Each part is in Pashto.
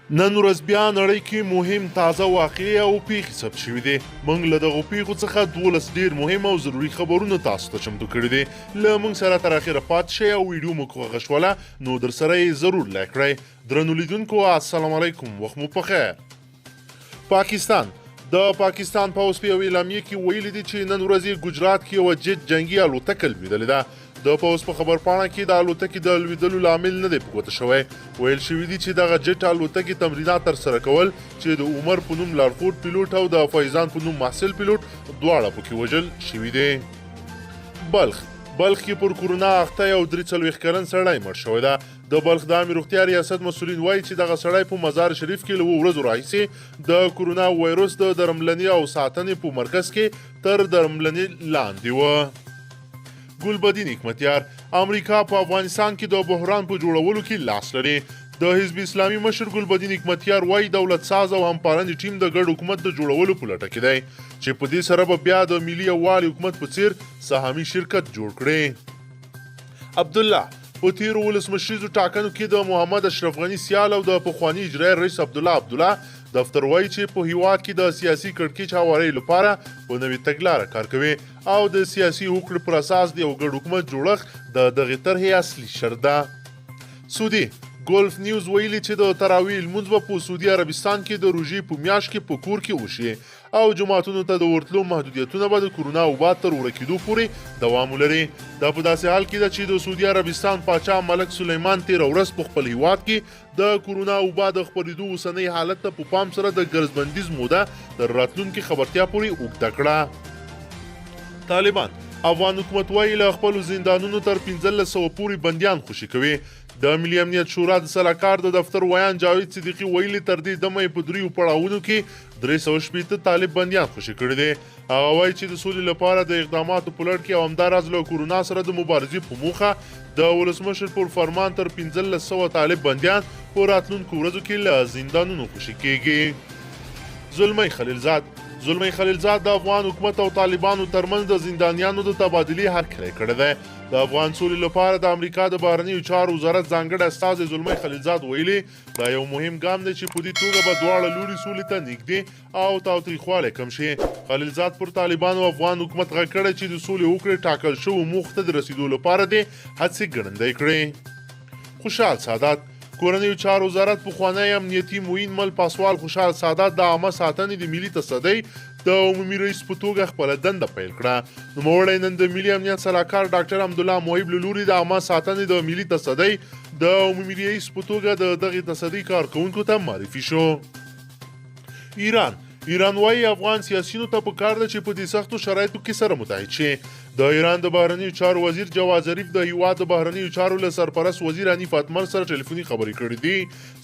نن ورځ بیا نړۍ کې مهم تازه واقعې او پیښې ثبت شوي دي. موږ له دغو پیښو څخه 12 ډېر مهم او ضروري خبرونه تاسو ته چمتو کړي دي. له موږ سره تر اخره پاتې شئ او ویډیو مو خوښه شوله نو درسره یې ضرور لایک کړئ. درنو لیدونکو السلام علیکم، وخت مو پخیر. د پاکستان پوځ په یوې اعلامیې کې ویلي دي چې نن ورځ ګجرات کې یوه جیټ جنګي الوتکه لوېدلې ده. د پوځ په خبرپاڼه کې د الوتکې د لوېدلو لامل نه دی په ګوته شوی. ویل شوي دي چې دغه جیټ الوتکې تمرینات ترسره کول چې د عمر په نوم لارښود پیلوټ او د فیضان په نوم محصل پیلوټ دواړه پکې وژل شوي دي. بلخ کې پر کورونا اخته یو 43 کلن سړی مړ شوی ده. د بلخ د عامې روغتیا ریاست مسؤلین وایي چې دغه سړی په مزار شریف کې له 2 ورځو راهیسې د کورونا وایرس د درملنې او ساتنې په مرکز کې تر درملنې لاندې و. ګلبدین حکمتیار امریکا په افغانستان کې د بحران په جوړولو کې لاس لري. د حزب اسلامي مشر ګلبدین حکمتیار وایي دولت ساز او همپارندې ټیم د ګډ حکومت د جوړولو په لټه کې دی چې په دې سره به بیا د ملي یووالي حکومت په څیر سهامي شرکت جوړ کړي. عبدالله په تیرو ولسمشریزو ټاکنو کې د محمد اشرف غني سیال او د پخواني اجرایي رئیس عبدالله دفتر وایي چې په هیواد کې د سیاسي کړکېچ هوارۍ لپاره په نوې تګلاره کار کوي او د سیاسي هوکړې پر اساس د یو ګډ حکومت جوړښت د دغې طرحې اصلي شرط ده. سعودي ګولف نیوز ویلي چې د تراویح لمونځ به په سعودي عربستان کې د روژې په میاشت کې په کور کې وشي او جوماتونو ته د ورتلو محدودیتونه به د کورونا وبا تر ورکېدو پورې دوام ولري. دا په داسې حال کې ده چې د سعودي عربستان پاچا ملک سلیمان تېره ورځ په خپل هیواد کې د کورونا وبا د خپرېدو اوسنۍ حالت ته په پام سره د ګرځبندیز موده تر راتلونکي خبرتیا پورې اوږده کړه. طالبان افغان حکومت وایي له خپلو زندانونو تر 1500 پورې بندیان خوشي کوي. د ملي امنیت شورا د سلاکار د دفتر ویان جاوید صدیقي ویلي تر دې دمه یې په 3 پړاوونو کې 380 طالب بندیان خوشي کړي دي. هغه وایي چې د سولې لپاره د اقداماتو په لړ کې او همداراز له کورونا سره د مبارزې په موخه د ولسمشر پر فرمان تر 1500 طالب بندیان په راتلونکو ورځو کې له زندانونو خوشي کیږي. زلمی خلیلزاد د افغان حکومت او طالبانو ترمنځ د زندانیانو د تبادلې هرکلی کړی دی. د افغان سولې لپاره د امریکا د بهرنیو چارو وزارت ځانګړی استازی زلمی خلیلزاد ویلي دا یو مهم ګام دی چې په دې توګه به دواړه لوري سولې ته نږدې او تاوتریخوالی کم شي. خلیلزاد پر طالبانو او افغان حکومت غږ کړی چې د سولې هوکړې ټاکل شوو موخو ته د رسیدو لپاره دې هڅې ګړندۍ کړي. خوشحال سادات کورنیو چارو وزارت پخوانی امنیتي معین مل پاسوال خوشحال سادات د عامه ساتنې د ملي تصدۍ د عمومي رئیس په توګه خپله دنده پیل کړه. نوموړی نن د ملي امنیت سلاکار ډاکټر حمدالله محب له لوري د عامه ساتنې د ملي تصدۍ د عمومي رئیس په توګه د دغې تصدۍ کارکوونکو ته معرفي شو. ایران وایي افغان سیاسیونو ته پکار ده چې په دې سختو شرایطو کې سره متحد شي. د ایران د بهرنیو چارو وزیر جواد ظریف د هیواد د بهرنیو چارو له سرپرست وزیر حنیف اتمر سره ټلیفوني خبرې کړې دي.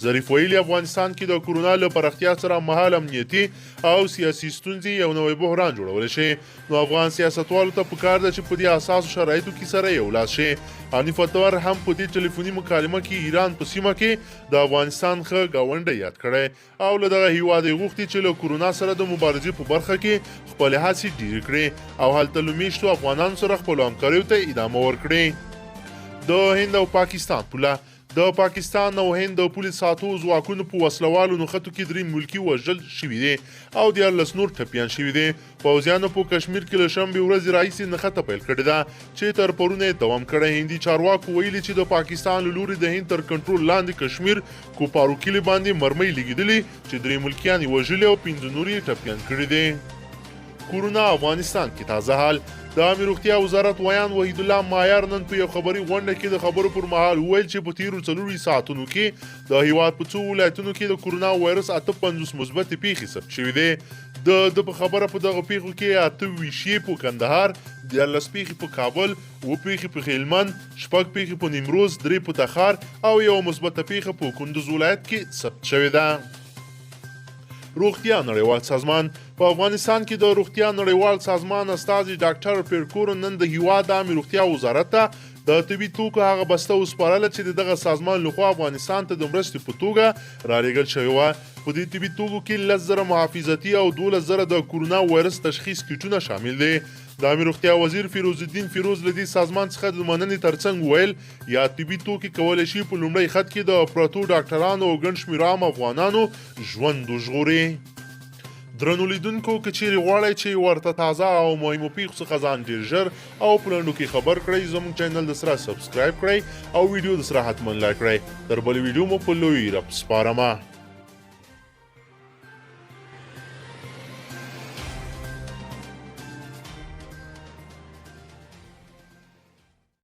ظریف ویلي افغانستان کې د کورونا له پراختیا سره مهال امنیتي او سیاسي ستونزې یو نوی بحران جوړولی شي نو افغان سیاستوالو ته پکار ده چې په دې اساسو شرایطو کې سره یو لاس شي. حنیف اتمر هم په دې ټلیفوني مکالمه کې ایران په سیمه کې د افغانستان ښه ګاونډی یاد کړی او له دغه هیواد یې غوښتي چې له کورونا سره د مبارزې په برخه کې خپلې هڅې ډېرې کړي او هلته له میشتو افغانانو سره خپلو همکاریو ته ادامه ورکړي. د هند او پاکستان پوله د پاکستان او هند د پولې ساتو ځواکونو په وسلوالو نښتو کې 3 ملکي وژل شوي دي او 14 نور ټپیان شوي دي. پوځیانو په کشمیر کې له شنبې ورځې راهیسې نښته پیل کړې ده چې تر پرونه یې دوام کړی. هندي چارواکو ویلي چې د پاکستان له لوري د هند تر کنټرول لاندې کشمیر کوپارو کلي باندې مرمۍ لګېدلې چې 3 ملکیان یې وژلي او 5 نور یې ټپیان کړي دي. کورونا افغانستان کې تازه حال د عامې روغتیا وزارت ویان وحید الله مایار نن په یو خبري غونډه کې د خبرو پر مهال وویل چې په تیرو 4 ساعتونو کې د هیواد په 2 ولایتونو کې د کورونا وایرس 58 مثبت پیښې ثبت شوي دي. د په خبره په دغه پیښو کې 28 په کندهار، 14 پیښې په کابل، 7 پیښې په هلمند، 6 پیښې په نیمروز، 3 په تخار او یو مثبته پیښه په کندوز ولایت کې ثبت شوې ده. روغتیا نړیوال سازمان په افغانستان کې د روغتیا نړیوال سازمان استازي ډاکټر پیرکور نن د هیواد د عامې روغتیا وزارت ته د طبي توکو هغه بسته وسپارله چې دغه سازمان لخوا افغانستان ته د مرستې په توګه رالېږل شوې وه. په دې طبي توکو کې 10,000 محافظتي او 12,000 د کورونا وایرس تشخیص کیټونه شامل دي. د امیر روغتیا وزیر فیروز الدین فیروز له دې سازمان څخه د مننې ترڅنګ ویل یا طبي توکي کولی شي په لومړي خط کې د پرتو ډاکټرانو او ګڼ شمېر عام افغانانو ژوند وژغوري. درنو لیدونکو که چیرې غواړئ چې ورته تازه او مهمو پیښو څخه ځان ډېر ژر او په لنډو کې خبر کړئ زموږ چینل د سره سبسکرایب کړئ او ویډیو د سره حتما لایک کړئ. تر بلې ویډیو مو په لوی رب سپارمه.